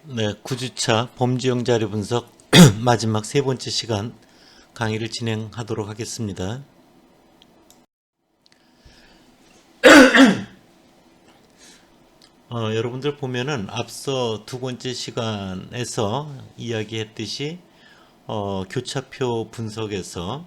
네, 9주차 범주형 자료 분석 마지막 세 번째 시간 강의를 진행하도록 하겠습니다. 여러분들 보면은 앞서 두 번째 시간에서 이야기했듯이 교차표 분석에서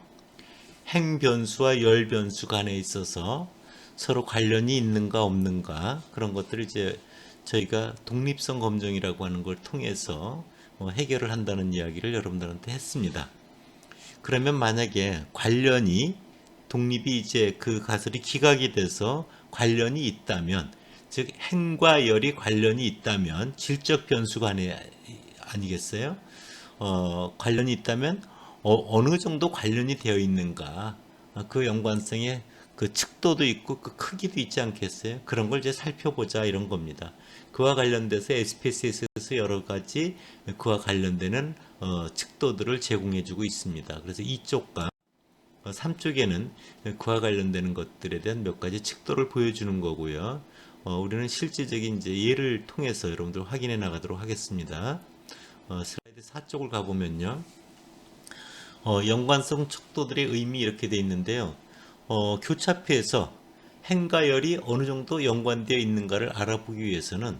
행변수와 열변수 간에 있어서 서로 관련이 있는가 없는가 그런 것들을 이제 저희가 독립성 검증이라고 하는 걸 통해서 해결을 한다는 이야기를 여러분들한테 했습니다. 그러면 만약에 관련이 독립이 이제 그 가설이 기각이 돼서 관련이 있다면, 즉 행과 열이 관련이 있다면 질적 변수가 아니겠어요? 관련이 있다면 어느 정도 관련이 되어 있는가, 그 연관성에 그 측도도 있고 그 크기도 있지 않겠어요? 그런 걸 이제 살펴보자 이런 겁니다. 그와 관련돼서 SPSS에서 여러 가지 그와 관련되는 측도들을 제공해주고 있습니다. 그래서 이쪽과 3쪽에는 그와 관련되는 것들에 대한 몇 가지 측도를 보여주는 거고요. 우리는 실제적인 이제 예를 통해서 여러분들 확인해 나가도록 하겠습니다. 슬라이드 4쪽을 가보면요. 연관성 척도들의 의미 이렇게 되어 있는데요. 교차표에서 행과 열이 어느 정도 연관되어 있는가를 알아보기 위해서는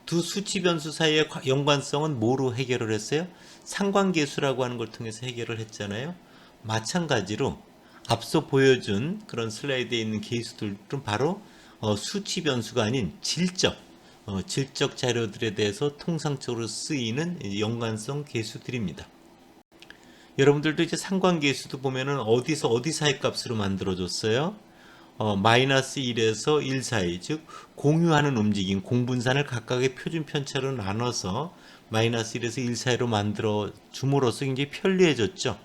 두 수치 변수 사이의 연관성은 뭐로 해결을 했어요? 상관계수라고 하는 걸 통해서 해결을 했잖아요. 마찬가지로 앞서 보여준 그런 슬라이드에 있는 계수들은 바로 수치 변수가 아닌 질적 자료들에 대해서 통상적으로 쓰이는 연관성 계수들입니다. 여러분들도 이제 상관계수도 보면은 어디서 어디 사이 값으로 만들어줬어요? 마이너스 1에서 1 사이, 즉 공유하는 움직임, 공분산을 각각의 표준 편차로 나눠서 마이너스 1에서 1 사이로 만들어 줌으로써 굉장히 편리해졌죠.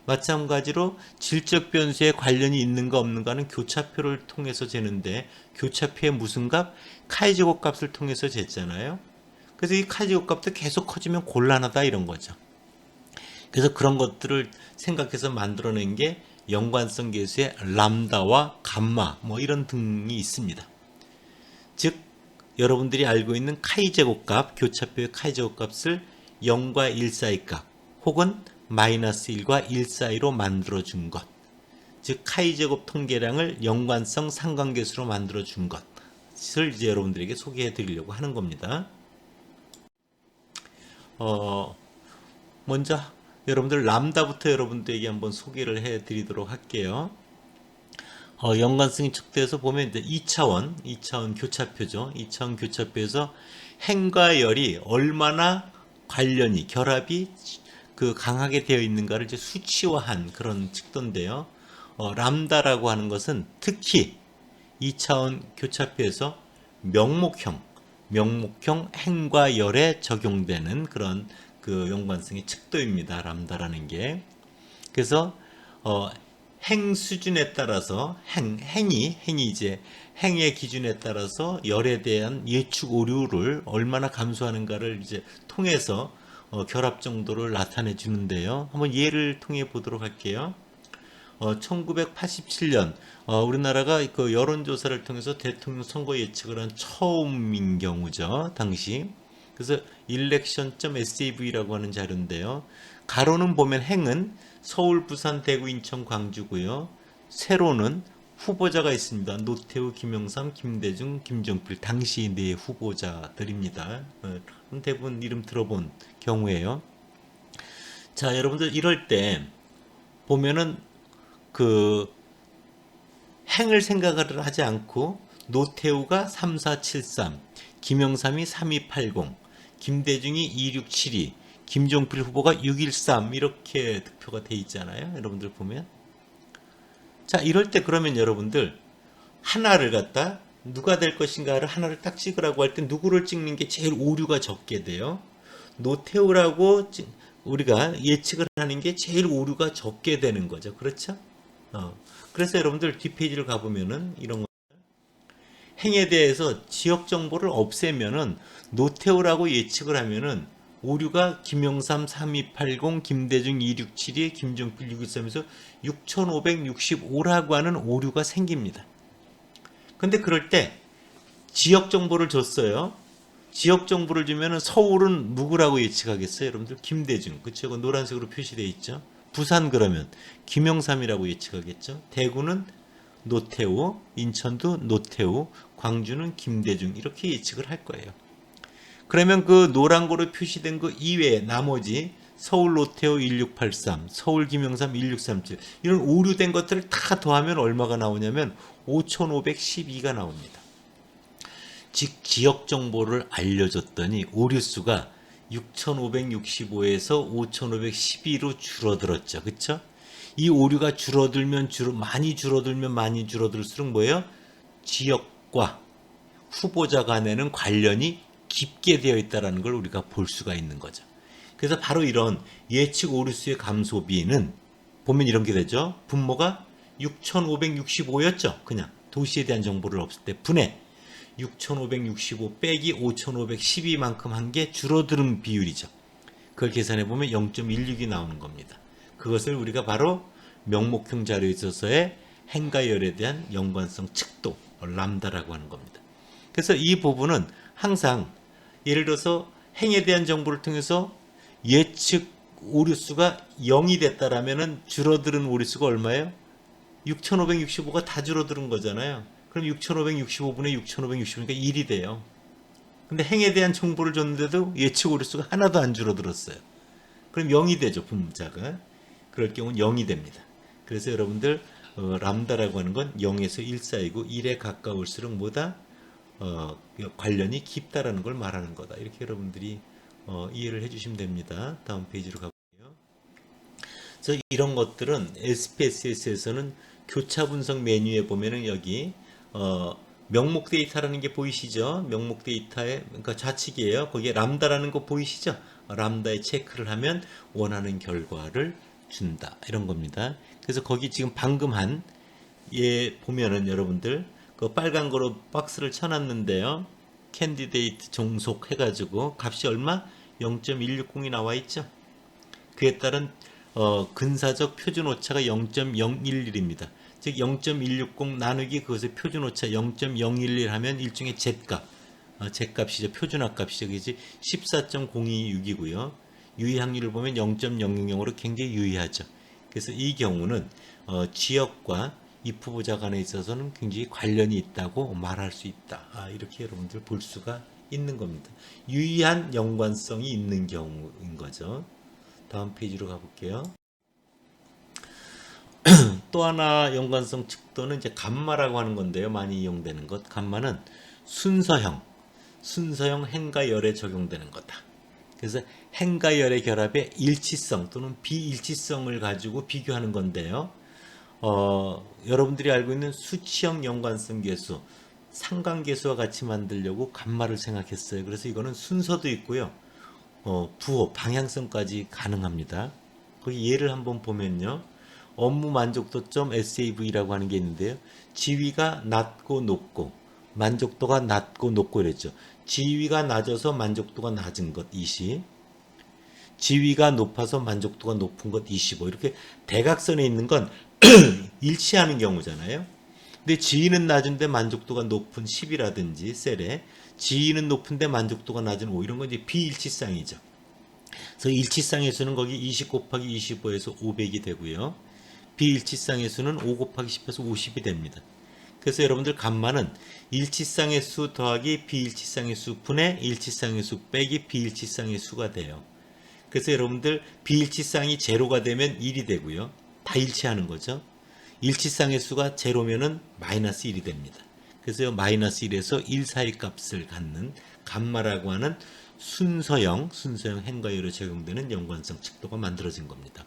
마찬가지로 질적 변수에 관련이 있는가 없는가는 교차표를 통해서 재는데, 교차표의 무슨 값? 카이제곱 값을 통해서 쟀잖아요. 그래서 이 카이제곱 값도 계속 커지면 곤란하다 이런 거죠. 그래서 그런 것들을 생각해서 만들어낸 게 연관성 계수의 람다와 감마 뭐 이런 등이 있습니다. 즉 여러분들이 알고 있는 카이제곱값, 교차표의 카이제곱값을 0과 1 사이 값 혹은 마이너스 1과 1 사이로 만들어준 것, 즉 카이제곱 통계량을 연관성 상관계수로 만들어준 것을 이제 여러분들에게 소개해 드리려고 하는 겁니다. 먼저 여러분들 람다부터 여러분들에게 한번 소개를 해 드리도록 할게요. 연관성이 측대해서 보면 이제 2차원 교차표죠. 2차원 교차표에서 행과 열이 얼마나 관련이, 결합이 그 강하게 되어 있는가를 이제 수치화한 그런 측도인데요. 람다라고 하는 것은 특히 2차원 교차표에서 명목형 행과 열에 적용되는 그런 그 연관성의 측도입니다. 람다라는 게. 그래서 행 수준에 따라서 행이 이제 행의 기준에 따라서 열에 대한 예측 오류를 얼마나 감소하는가를 이제 통해서 결합 정도를 나타내 주는데요. 한번 예를 통해 보도록 할게요. 1987년 우리나라가 그 여론조사를 통해서 대통령 선거 예측을 한 처음인 경우죠. 당시. 그래서 election.sav라고 하는 자료인데요. 가로는 보면 행은 서울, 부산, 대구, 인천, 광주고요. 세로는 후보자가 있습니다. 노태우, 김영삼, 김대중, 김종필 당시 네 후보자들입니다. 대부분 이름 들어본 경우에요. 자, 여러분들 이럴 때 보면은 그 행을 생각을 하지 않고 노태우가 3473, 김영삼이 3280, 김대중이 2672, 김종필 후보가 613 이렇게 득표가 돼 있잖아요. 여러분들 보면. 자, 이럴 때 그러면 여러분들 하나를 갖다 누가 될 것인가를 하나를 딱 찍으라고 할 때 누구를 찍는 게 제일 오류가 적게 돼요? 노태우라고 우리가 예측을 하는 게 제일 오류가 적게 되는 거죠. 그렇죠? 그래서 여러분들 뒷페이지를 가보면은 이런 거. 행에 대해서 지역 정보를 없애면은 노태우라고 예측을 하면은 오류가 김영삼 3280, 김대중 2672, 김종필 613에서 6565라고 하는 오류가 생깁니다. 근데 그럴 때 지역 정보를 줬어요. 지역 정보를 주면은 서울은 누구라고 예측하겠어요? 여러분들 김대중. 그쵸? 그 노란색으로 표시되어 있죠. 부산 그러면 김영삼이라고 예측하겠죠. 대구는 노태우, 인천도 노태우, 광주는 김대중 이렇게 예측을 할 거예요. 그러면 그 노란고로 표시된 그 이외에 나머지 서울 노태우 1683, 서울 김영삼 1637 이런 오류된 것들을 다 더하면 얼마가 나오냐면 5512가 나옵니다. 즉 지역 정보를 알려줬더니 오류수가 6565에서 5512로 줄어들었죠. 그렇죠? 이 오류가 많이 줄어들수록 뭐예요? 지역과 후보자 간에는 관련이 깊게 되어 있다는 걸 우리가 볼 수가 있는 거죠. 그래서 바로 이런 예측 오류수의 감소비는 보면 이런 게 되죠. 분모가 6565였죠. 그냥 도시에 대한 정보를 없을 때 분의 6565 빼기 5512만큼 한 게 줄어드는 비율이죠. 그걸 계산해 보면 0.16이 나오는 겁니다. 그것을 우리가 바로 명목형 자료에 있어서의 행과 열에 대한 연관성 측도 람다라고 하는 겁니다. 그래서 이 부분은 항상 예를 들어서 행에 대한 정보를 통해서 예측 오류수가 0이 됐다라면은 줄어드는 오류수가 얼마예요? 6565가 다 줄어드는 거잖아요. 그럼 6565분의 6565니까 1이 돼요. 근데 행에 대한 정보를 줬는데도 예측 오류수가 하나도 안 줄어들었어요. 그럼 0이 되죠, 분자가. 그럴 경우는 0이 됩니다. 그래서 여러분들 람다라고 하는 건 0에서 1 사이고 1에 가까울수록 뭐다? 관련이 깊다라는 걸 말하는 거다. 이렇게 여러분들이 이해를 해주시면 됩니다. 다음 페이지로 가볼게요. 그래서 이런 것들은 SPSS에서는 교차 분석 메뉴에 보면은 여기 명목 데이터라는 게 보이시죠? 명목 데이터의 그러니까 좌측이에요. 거기에 람다라는 거 보이시죠? 람다에 체크를 하면 원하는 결과를 준다. 이런 겁니다. 그래서 거기 지금 방금 한 예 보면은 여러분들 그 빨간 거로 박스를 쳐놨는데요. 캔디데이트 종속 해가지고 값이 얼마? 0.160이 나와 있죠. 그에 따른 근사적 표준 오차가 0.011입니다. 즉 0.160 나누기 그것의 표준 오차 0.011 하면 일종의 Z값, Z값이죠. 표준화 값이죠. 그지 14.026이고요. 유의 확률을 보면 0.000으로 굉장히 유의하죠. 그래서 이 경우는 지역과 입후보자 간에 있어서는 굉장히 관련이 있다고 말할 수 있다. 이렇게 여러분들 볼 수가 있는 겁니다. 유의한 연관성이 있는 경우인 거죠. 다음 페이지로 가볼게요. 또 하나 연관성 측도는 이제 감마라고 하는 건데요. 많이 이용되는 것. 감마는 순서형 행과 열에 적용되는 거다. 그래서 행과 열의 결합의 일치성 또는 비일치성을 가지고 비교하는 건데요. 여러분들이 알고 있는 수치형 연관성 계수, 상관계수와 같이 만들려고 감마를 생각했어요. 그래서 이거는 순서도 있고요. 부호, 방향성까지 가능합니다. 거기 예를 한번 보면요. 업무 만족도점 SAV라고 하는 게 있는데요. 지위가 낮고 높고 만족도가 낮고 높고 이랬죠. 지위가 낮아서 만족도가 낮은 것 20, 지위가 높아서 만족도가 높은 것 25 이렇게 대각선에 있는 건 일치하는 경우잖아요. 근데 지위는 낮은데 만족도가 높은 10이라든지 셀에 지위는 높은데 만족도가 낮은 5 이런 건 이제 비일치쌍이죠. 그래서 일치쌍의 수는 거기 20 곱하기 25에서 500이 되고요. 비일치쌍의 수는 5 곱하기 10에서 50이 됩니다. 그래서 여러분들 감마는 일치쌍의 수 더하기 비일치쌍의 수 분의 일치쌍의 수 빼기 비일치쌍의 수가 돼요. 그래서 여러분들 비일치쌍이 제로가 되면 1이 되고요. 다 일치하는 거죠. 일치쌍의 수가 제로면은 마이너스 1이 됩니다. 그래서 마이너스 1에서 1 사이 값을 갖는 감마라고 하는 순서형 행과 열에 적용되는 연관성 측도가 만들어진 겁니다.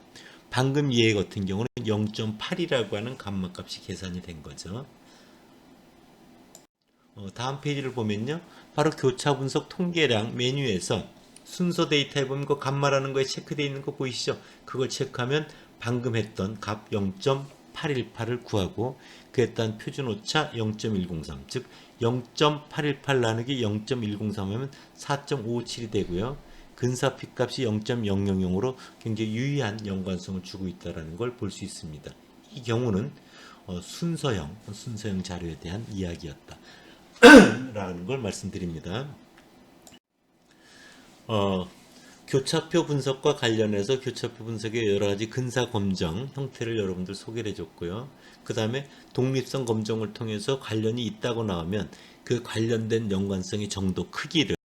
방금 예 같은 경우는 0.8이라고 하는 감마 값이 계산이 된 거죠. 다음 페이지를 보면요. 바로 교차 분석 통계량 메뉴에서 순서 데이터에 보면 그 감마라는 거에 체크되어 있는 거 보이시죠? 그걸 체크하면 방금 했던 값 0.818을 구하고 그에 따른 표준 오차 0.103, 즉 0.818 나누기 0.103 하면 4.57이 되고요. 근사피 값이 0.000으로 굉장히 유의한 연관성을 주고 있다는 걸 볼 수 있습니다. 이 경우는 순서형 자료에 대한 이야기였다 라는 걸 말씀드립니다. 어, 교차표 분석과 관련해서 교차표 분석의 여러 가지 근사 검정 형태를 여러분들 소개를 해줬고요. 그 다음에 독립성 검정을 통해서 관련이 있다고 나오면 그 관련된 연관성의 정도 크기를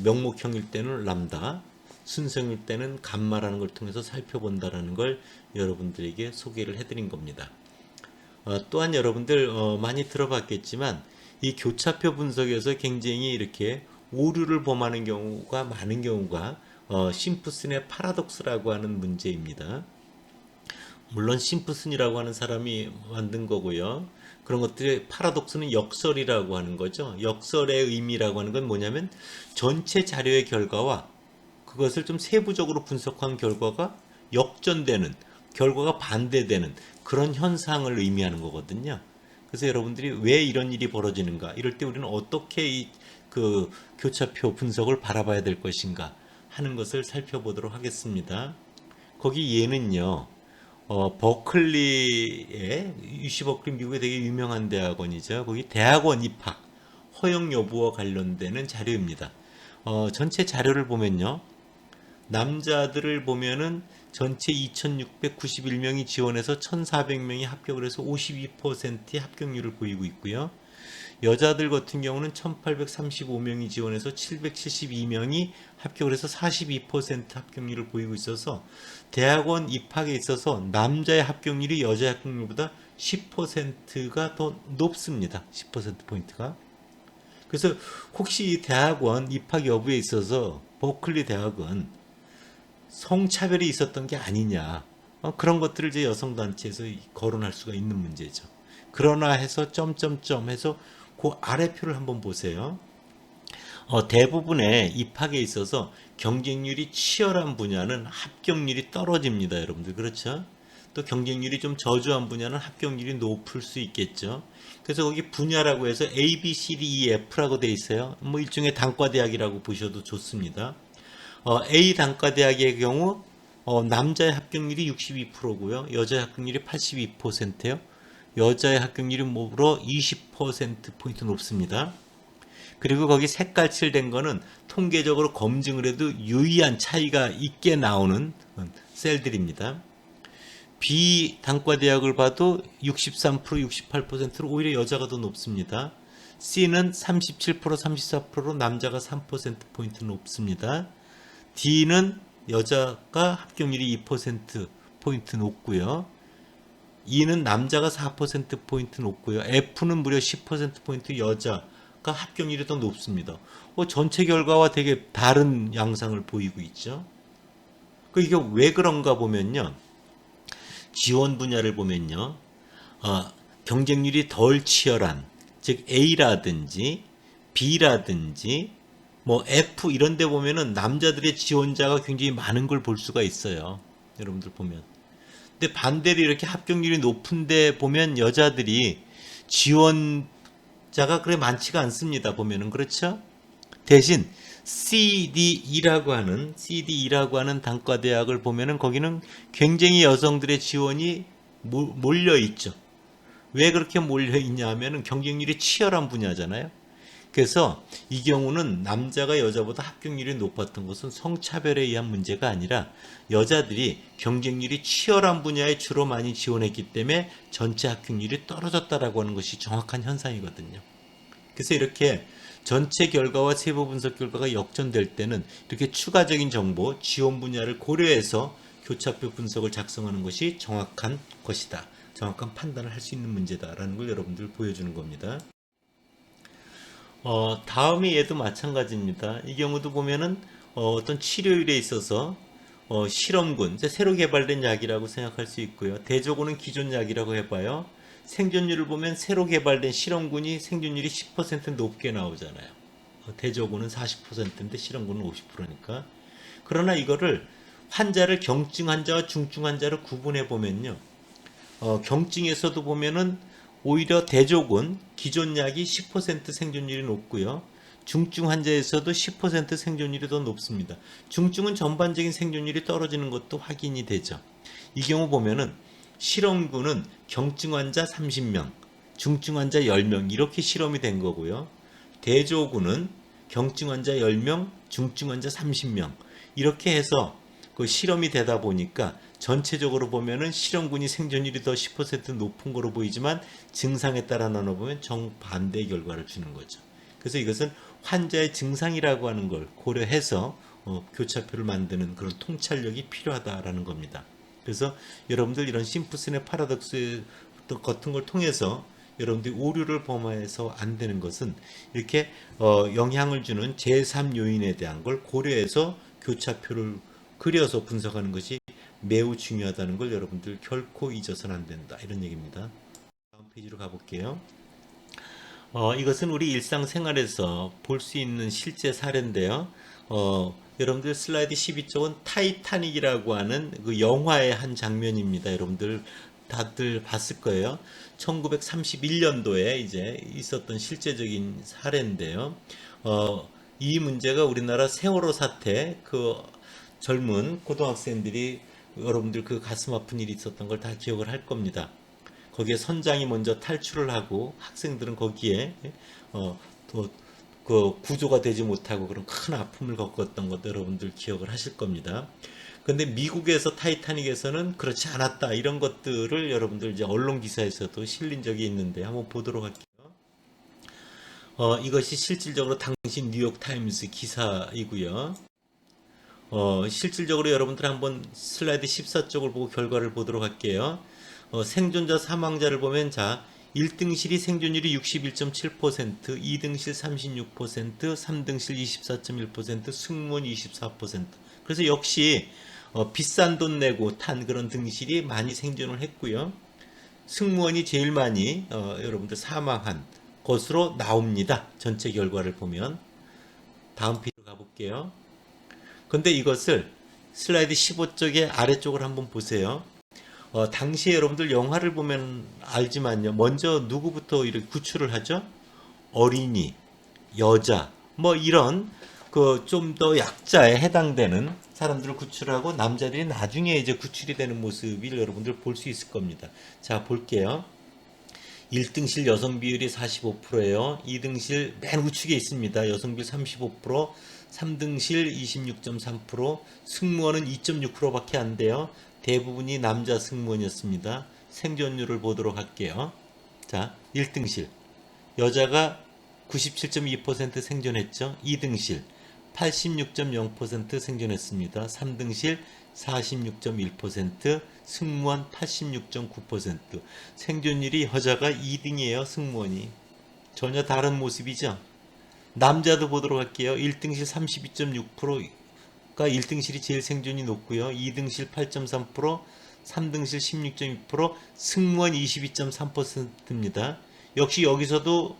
명목형일 때는 람다, 순서일 때는 감마라는 걸 통해서 살펴본다라는 걸 여러분들에게 소개를 해드린 겁니다. 또한 여러분들 많이 들어봤겠지만 이 교차표 분석에서 굉장히 이렇게 오류를 범하는 경우가 많은 경우가 심프슨의 파라독스라고 하는 문제입니다. 물론 심프슨이라고 하는 사람이 만든 거고요. 그런 것들이 파라독스는 역설이라고 하는 거죠. 역설의 의미라고 하는 건 뭐냐면 전체 자료의 결과와 그것을 좀 세부적으로 분석한 결과가 역전되는, 결과가 반대되는 그런 현상을 의미하는 거거든요. 그래서 여러분들이 왜 이런 일이 벌어지는가, 이럴 때 우리는 어떻게 그 교차표 분석을 바라봐야 될 것인가 하는 것을 살펴보도록 하겠습니다. 거기 얘는요, 버클리의, UC 버클리 미국의 되게 유명한 대학원이죠. 거기 대학원 입학 허용 여부와 관련되는 자료입니다. 전체 자료를 보면요, 남자들을 보면은 전체 2,691명이 지원해서 1,400명이 합격을 해서 52%의 합격률을 보이고 있고요. 여자들 같은 경우는 1,835명이 지원해서 772명이 합격을 해서 42% 합격률을 보이고 있어서 대학원 입학에 있어서 남자의 합격률이 여자의 합격률보다 10%가 더 높습니다. 10%포인트가. 그래서 혹시 대학원 입학 여부에 있어서 버클리 대학은 성차별이 있었던 게 아니냐, 그런 것들을 이제 여성단체에서 거론할 수가 있는 문제죠. 그러나 해서 점점점 해서 그 아래표를 한번 보세요. 대부분의 입학에 있어서 경쟁률이 치열한 분야는 합격률이 떨어집니다, 여러분들. 그렇죠? 또 경쟁률이 좀 저조한 분야는 합격률이 높을 수 있겠죠. 그래서 거기 분야라고 해서 A, B, C, D, E, F라고 돼 있어요. 뭐 일종의 단과대학이라고 보셔도 좋습니다. A 단과대학의 경우 남자의 합격률이 62%고요. 여자의 합격률이 82%예요. 여자의 합격률이 무려 20%포인트 높습니다. 그리고 거기 색깔 칠된 거는 통계적으로 검증을 해도 유의한 차이가 있게 나오는 셀들입니다. B 단과대학을 봐도 63%, 68%로 오히려 여자가 더 높습니다. C는 37%, 34%로 남자가 3%포인트 높습니다. D는 여자가 합격률이 2%포인트 높고요. E는 남자가 4%포인트 높고요. F는 무려 10%포인트 여자가 합격률이 더 높습니다. 전체 결과와 되게 다른 양상을 보이고 있죠. 이게 왜 그런가 보면요, 지원 분야를 보면요, 경쟁률이 덜 치열한, 즉 A라든지 B라든지 뭐 F 이런 데 보면은 남자들의 지원자가 굉장히 많은 걸 볼 수가 있어요. 여러분들 보면. 근데 반대로 이렇게 합격률이 높은데 보면 여자들이 지원자가 그래 많지가 않습니다. 보면은. 그렇죠? 대신 CDE라고 하는 단과대학을 보면은 거기는 굉장히 여성들의 지원이 몰려 있죠. 왜 그렇게 몰려 있냐 하면은 경쟁률이 치열한 분야잖아요. 그래서 이 경우는 남자가 여자보다 합격률이 높았던 것은 성차별에 의한 문제가 아니라 여자들이 경쟁률이 치열한 분야에 주로 많이 지원했기 때문에 전체 합격률이 떨어졌다라고 하는 것이 정확한 현상이거든요. 그래서 이렇게 전체 결과와 세부 분석 결과가 역전될 때는 이렇게 추가적인 정보, 지원 분야를 고려해서 교차표 분석을 작성하는 것이 정확한 것이다. 정확한 판단을 할 수 있는 문제다라는 걸 여러분들 보여주는 겁니다. 다음이 얘도 마찬가지입니다. 이 경우도 보면은 어떤 치료율에 있어서 실험군, 새로 개발된 약이라고 생각할 수 있고요. 대조군은 기존 약이라고 해봐요. 생존율을 보면 새로 개발된 실험군이 생존율이 10% 높게 나오잖아요. 대조군은 40%인데 실험군은 50%니까. 그러나 이거를 환자를 경증 환자와 중증 환자로 구분해 보면요, 경증에서도 보면은 오히려 대조군 기존 약이 10% 생존율이 높고요. 중증 환자에서도 10% 생존율이 더 높습니다. 중증은 전반적인 생존율이 떨어지는 것도 확인이 되죠. 이 경우 보면은 실험군은 경증 환자 30명, 중증 환자 10명 이렇게 실험이 된 거고요. 대조군은 경증 환자 10명, 중증 환자 30명 이렇게 해서 그 실험이 되다 보니까 전체적으로 보면은 실험군이 생존율이 더 10% 높은 거로 보이지만 증상에 따라 나눠보면 정반대의 결과를 주는 거죠. 그래서 이것은 환자의 증상이라고 하는 걸 고려해서 교차표를 만드는 그런 통찰력이 필요하다라는 겁니다. 그래서 여러분들 이런 심프슨의 파라독스 같은 걸 통해서 여러분들이 오류를 범해서 안 되는 것은 이렇게 영향을 주는 제3 요인에 대한 걸 고려해서 교차표를 그려서 분석하는 것이 매우 중요하다는 걸 여러분들 결코 잊어서는 안 된다. 이런 얘기입니다. 다음 페이지로 가볼게요. 이것은 우리 일상생활에서 볼 수 있는 실제 사례인데요. 여러분들 슬라이드 12쪽은 타이타닉이라고 하는 그 영화의 한 장면입니다. 여러분들 다들 봤을 거예요. 1931년도에 이제 있었던 실제적인 사례인데요. 이 문제가 우리나라 세월호 사태, 그 젊은 고등학생들이 여러분들 그 가슴 아픈 일이 있었던 걸 다 기억을 할 겁니다. 거기에 선장이 먼저 탈출을 하고 학생들은 거기에 또 그 구조가 되지 못하고 그런 큰 아픔을 겪었던 것도 여러분들 기억을 하실 겁니다. 근데 미국에서 타이타닉에서는 그렇지 않았다 이런 것들을 여러분들 이제 언론 기사에서도 실린 적이 있는데 한번 보도록 할게요. 이것이 실질적으로 당시 뉴욕 타임스 기사이고요. 실질적으로 여러분들 한번 슬라이드 14쪽을 보고 결과를 보도록 할게요. 생존자 사망자를 보면 자 1등실이 생존율이 61.7%, 2등실 36%, 3등실 24.1%, 승무원 24%. 그래서 역시 비싼 돈 내고 탄 그런 등실이 많이 생존을 했고요. 승무원이 제일 많이 여러분들 사망한 것으로 나옵니다. 전체 결과를 보면. 다음 페이지로 가볼게요. 근데 이것을 슬라이드 15쪽의 아래쪽을 한번 보세요. 당시에 여러분들 영화를 보면 알지만요. 먼저 누구부터 이렇게 구출을 하죠? 어린이, 여자, 뭐 이런 그 좀 더 약자에 해당되는 사람들을 구출하고 남자들이 나중에 이제 구출이 되는 모습을 여러분들 볼 수 있을 겁니다. 자, 볼게요. 1등실 여성 비율이 45%예요. 2등실 맨 우측에 있습니다. 여성 비율 35%, 3등실 26.3%, 승무원은 2.6%밖에 안 돼요. 대부분이 남자 승무원이었습니다. 생존율을 보도록 할게요. 자, 1등실 여자가 97.2% 생존했죠. 2등실 86.0% 생존했습니다. 3등실 46.1%, 승무원 86.9%. 생존율이 여자가 2등이에요. 승무원이. 전혀 다른 모습이죠. 남자도 보도록 할게요. 1등실 32.6%가 1등실이 제일 생존이 높고요. 2등실 8.3%, 3등실 16.2%, 승무원 22.3%입니다. 역시 여기서도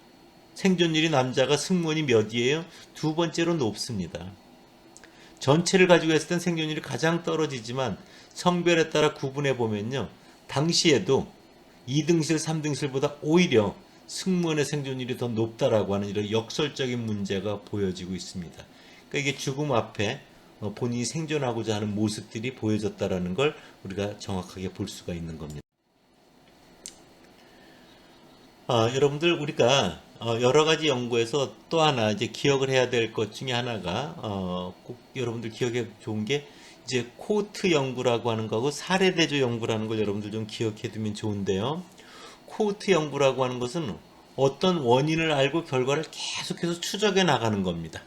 생존율이 남자가 승무원이 몇이에요? 두 번째로 높습니다. 전체를 가지고 했을 땐 생존율이 가장 떨어지지만 성별에 따라 구분해 보면요. 당시에도 2등실, 3등실보다 오히려 승무원의 생존율이 더 높다라고 하는 이런 역설적인 문제가 보여지고 있습니다. 그러니까 이게 죽음 앞에 본인이 생존하고자 하는 모습들이 보여졌다라는 걸 우리가 정확하게 볼 수가 있는 겁니다. 여러분들 우리가 여러 가지 연구에서 또 하나 이제 기억을 해야 될 것 중에 하나가 꼭 여러분들 기억해 좋은 게 이제 코호트 연구라고 하는 거하고 사례대조 연구라는 걸 여러분들 좀 기억해 두면 좋은데요. 코호트 연구라고 하는 것은 어떤 원인을 알고 결과를 계속해서 추적해 나가는 겁니다.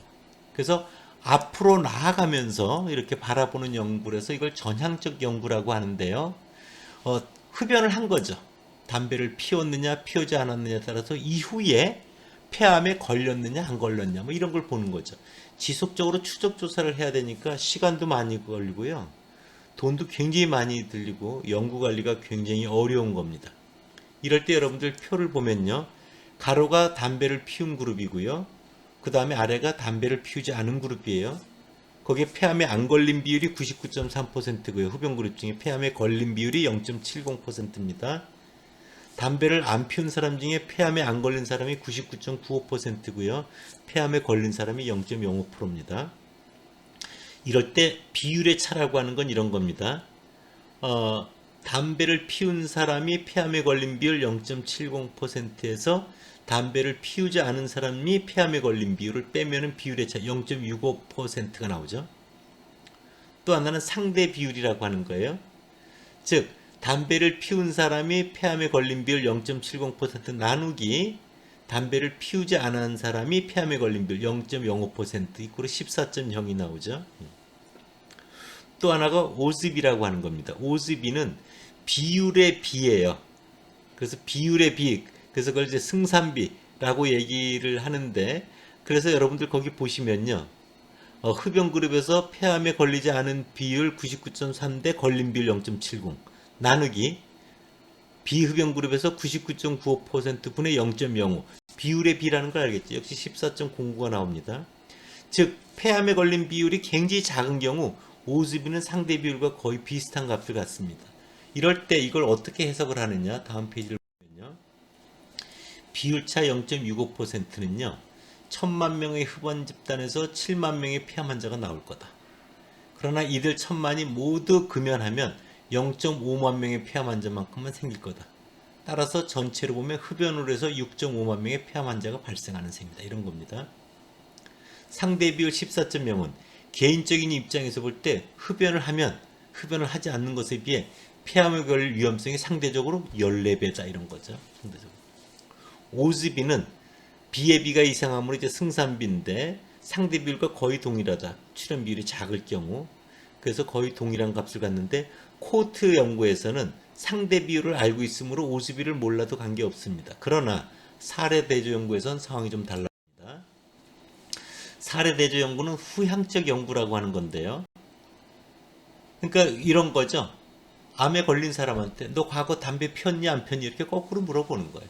그래서 앞으로 나아가면서 이렇게 바라보는 연구를 해서 이걸 전향적 연구라고 하는데요. 흡연을 한 거죠. 담배를 피웠느냐 피우지 않았느냐에 따라서 이후에 폐암에 걸렸느냐 안 걸렸냐 뭐 이런 걸 보는 거죠. 지속적으로 추적 조사를 해야 되니까 시간도 많이 걸리고요. 돈도 굉장히 많이 들리고 연구 관리가 굉장히 어려운 겁니다. 이럴 때 여러분들 표를 보면요. 가로가 담배를 피운 그룹이고요. 그 다음에 아래가 담배를 피우지 않은 그룹이에요. 거기에 폐암에 안 걸린 비율이 99.3%고요. 흡연 그룹 중에 폐암에 걸린 비율이 0.70%입니다. 담배를 안 피운 사람 중에 폐암에 안 걸린 사람이 99.95%고요. 폐암에 걸린 사람이 0.05%입니다. 이럴 때 비율의 차라고 하는 건 이런 겁니다. 담배를 피운 사람이 폐암에 걸린 비율 0.70%에서 담배를 피우지 않은 사람이 폐암에 걸린 비율을 빼면은 비율의 차 0.65%가 나오죠. 또 하나는 상대 비율이라고 하는 거예요. 즉 담배를 피운 사람이 폐암에 걸린 비율 0.70% 나누기 담배를 피우지 않은 사람이 폐암에 걸린 비율 0.05% 이꼴 14.0이 나오죠. 또 하나가 오즈비라고 하는 겁니다. 오즈비는 비율의 비예요. 그래서 비율의 비, 그래서 그걸 이제 승산비라고 얘기를 하는데, 그래서 여러분들 거기 보시면요, 흡연 그룹에서 폐암에 걸리지 않은 비율 99.3 대 걸린 비율 0.70 나누기 비흡연 그룹에서 99.95% 분의 0.05 비율의 비라는 걸 알겠죠. 역시 14.09가 나옵니다. 즉 폐암에 걸린 비율이 굉장히 작은 경우 오즈비는 상대 비율과 거의 비슷한 값을 갖습니다. 이럴 때 이걸 어떻게 해석을 하느냐, 다음 페이지를 보면요, 비율차 0.65%는요 1000만 명의 흡연 집단에서 7만 명의 폐암 환자가 나올 거다. 그러나 이들 1000만이 모두 금연하면 0.5만 명의 폐암 환자만큼만 생길 거다. 따라서 전체로 보면 흡연으로 해서 6.5만 명의 폐암 환자가 발생하는 셈이다. 이런 겁니다. 상대 비율 14.0은 개인적인 입장에서 볼 때 흡연을 하지 않는 것에 비해 폐암에 걸릴 위험성이 상대적으로 14배다. 이런 거죠. 상대적으로. 오즈비는 비의 비가 이상함으로 이제 승산비인데 상대 비율과 거의 동일하다. 출현 비율이 작을 경우. 그래서 거의 동일한 값을 갖는데 코트 연구에서는 상대 비율을 알고 있으므로 오즈비를 몰라도 관계없습니다. 그러나 사례 대조 연구에서는 상황이 좀 달라집니다. 사례 대조 연구는 후향적 연구라고 하는 건데요. 그러니까 이런 거죠. 암에 걸린 사람한테 너 과거 담배 폈니 안 폈니 이렇게 거꾸로 물어보는 거예요.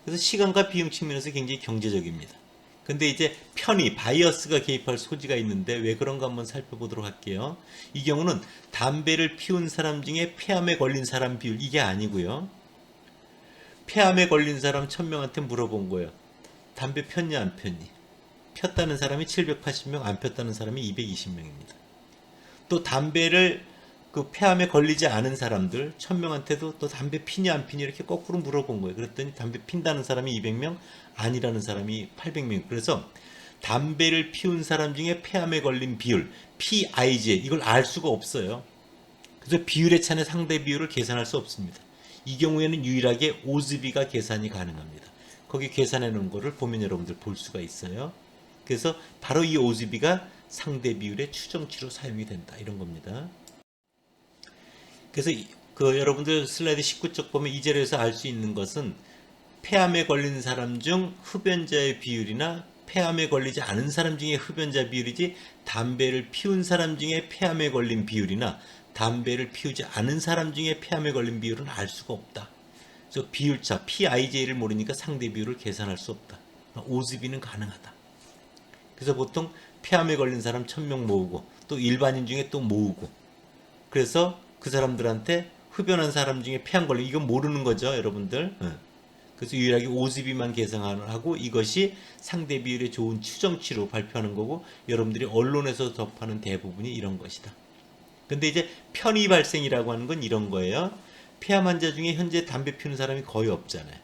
그래서 시간과 비용 측면에서 굉장히 경제적입니다. 근데 이제 편의, 바이어스가 개입할 소지가 있는데 왜 그런가 한번 살펴보도록 할게요. 이 경우는 담배를 피운 사람 중에 폐암에 걸린 사람 비율 이게 아니고요. 폐암에 걸린 사람 1000명한테 물어본 거예요. 담배 폈냐 안 폈니? 폈다는 사람이 780명, 안 폈다는 사람이 220명입니다. 또 담배를 그 폐암에 걸리지 않은 사람들 1000명한테도 또 담배 피냐 안 피냐 이렇게 거꾸로 물어본 거예요. 그랬더니 담배 핀다는 사람이 200명, 아니라는 사람이 800명. 그래서 담배를 피운 사람 중에 폐암에 걸린 비율, PIG 이걸 알 수가 없어요. 그래서 비율의 차의 상대 비율을 계산할 수 없습니다. 이 경우에는 유일하게 오즈비가 계산이 가능합니다. 거기 계산해 놓은 거를 보면 여러분들 볼 수가 있어요. 그래서 바로 이 오즈비가 상대 비율의 추정치로 사용이 된다. 이런 겁니다. 그래서 그 여러분들 슬라이드 19쪽 보면 이 자료에서 알 수 있는 것은 폐암에 걸린 사람 중 흡연자의 비율이나 폐암에 걸리지 않은 사람 중에 흡연자 비율이지 담배를 피운 사람 중에 폐암에 걸린 비율이나 담배를 피우지 않은 사람 중에 폐암에 걸린 비율은 알 수가 없다. 그래서 비율차 PIJ를 모르니까 상대 비율을 계산할 수 없다. 오즈비는 가능하다. 그래서 보통 폐암에 걸린 사람 1000명 모으고 또 일반인 중에 또 모으고 그래서 그 사람들한테 흡연한 사람 중에 폐암 걸린 이건 모르는 거죠, 여러분들. 그래서 유일하게 오즈비만 계산하고 이것이 상대 비율의 좋은 추정치로 발표하는 거고 여러분들이 언론에서 접하는 대부분이 이런 것이다. 근데 이제 편의 발생이라고 하는 건 이런 거예요. 폐암 환자 중에 현재 담배 피우는 사람이 거의 없잖아요.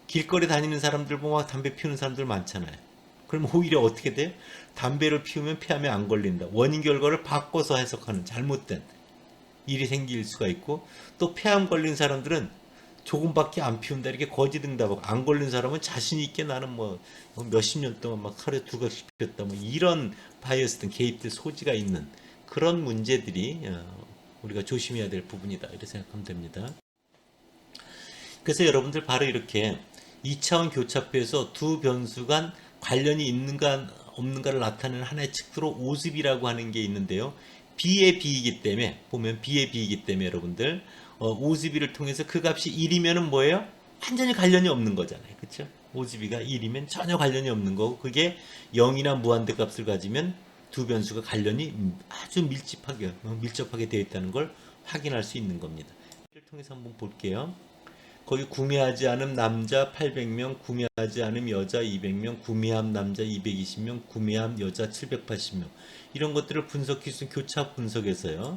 길거리 다니는 사람들 보면 담배 피우는 사람들 많잖아요. 그럼 오히려 어떻게 돼요? 담배를 피우면 폐암에 안 걸린다. 원인 결과를 바꿔서 해석하는 잘못된 일이 생길 수가 있고 또 폐암 걸린 사람들은 조금밖에 안 피운다 이렇게 거짓 응답하고 안 걸린 사람은 자신 있게 나는 뭐 몇십 년 동안 막 하루에 2각씩 피웠다 뭐 이런 바이어스든 개입될 소지가 있는 그런 문제들이 우리가 조심해야 될 부분이다 이렇게 생각하면 됩니다. 그래서 여러분들 바로 이렇게 2차원 교차표에서 두 변수 간 관련이 있는가 없는가를 나타내는 하나의 측도로 오즈비라고 하는 게 있는데요. B의 B이기 때문에 보면 B의 B이기 때문에 여러분들 오즈비를 통해서 그 값이 1이면은 뭐예요? 완전히 관련이 없는 거잖아요. 그렇죠? 오즈비가 1이면 전혀 관련이 없는 거고 그게 0이나 무한대 값을 가지면 두 변수가 관련이 아주 밀접하게 되어 있다는 걸 확인할 수 있는 겁니다. 이를 통해서 한번 볼게요. 거기 구매하지 않은 남자 800명, 구매하지 않은 여자 200명, 구매함 남자 220명, 구매함 여자 780명. 이런 것들을 분석할 수 있는 교차 분석에서요.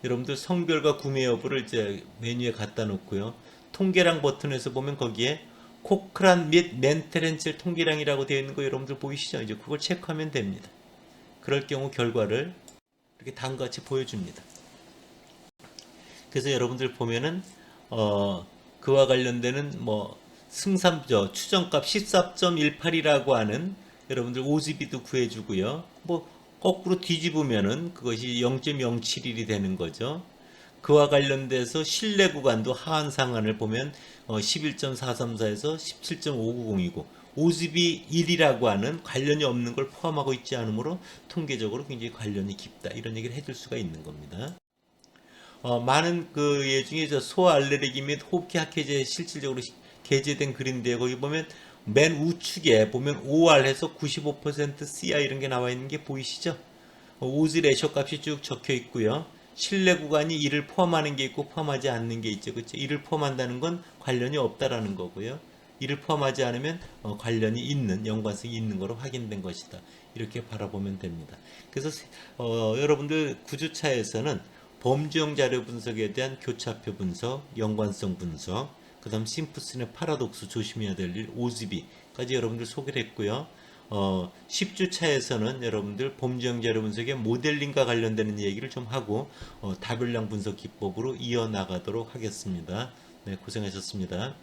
여러분들 성별과 구매 여부를 이제 메뉴에 갖다 놓고요. 통계량 버튼에서 보면 거기에 코크란 및 멘테렌셀 통계량이라고 되어 있는 거 여러분들 보이시죠? 이제 그걸 체크하면 됩니다. 그럴 경우 결과를 이렇게 다음과 같이 보여줍니다. 그래서 여러분들 보면은 그와 관련되는 뭐 승산저 추정값 14.18이라고 하는 여러분들 오즈비도 구해주고요. 뭐 거꾸로 뒤집으면은 그것이 0.071이 되는 거죠. 그와 관련돼서 신뢰 구간도 하한 상한을 보면 11.434에서 17.590이고 오즈비 1이라고 하는 관련이 없는 걸 포함하고 있지 않으므로 통계적으로 굉장히 관련이 깊다 이런 얘기를 해줄 수가 있는 겁니다. 많은 그 예 중에 저 소아 알레르기 및 호흡기 학회제에 실질적으로 게재된 글인데 거기 보면 맨 우측에 보면 OR 해서 95% CI 이런 게 나와 있는 게 보이시죠? 오즈 레쇼 값이 쭉 적혀 있고요. 신뢰 구간이 이를 포함하는 게 있고 포함하지 않는 게 있죠. 그렇죠? 이를 포함한다는 건 관련이 없다라는 거고요. 이를 포함하지 않으면 관련이 있는 연관성이 있는 거로 확인된 것이다. 이렇게 바라보면 됩니다. 그래서 여러분들 구조차에서는 범주형 자료 분석에 대한 교차표 분석, 연관성 분석, 그 다음 심프슨의 파라독스 조심해야 될 일, 오즈비까지 여러분들 소개를 했고요. 10주차에서는 여러분들 범주형 자료 분석의 모델링과 관련되는 얘기를 좀 하고 다별량 분석 기법으로 이어나가도록 하겠습니다. 네, 고생하셨습니다.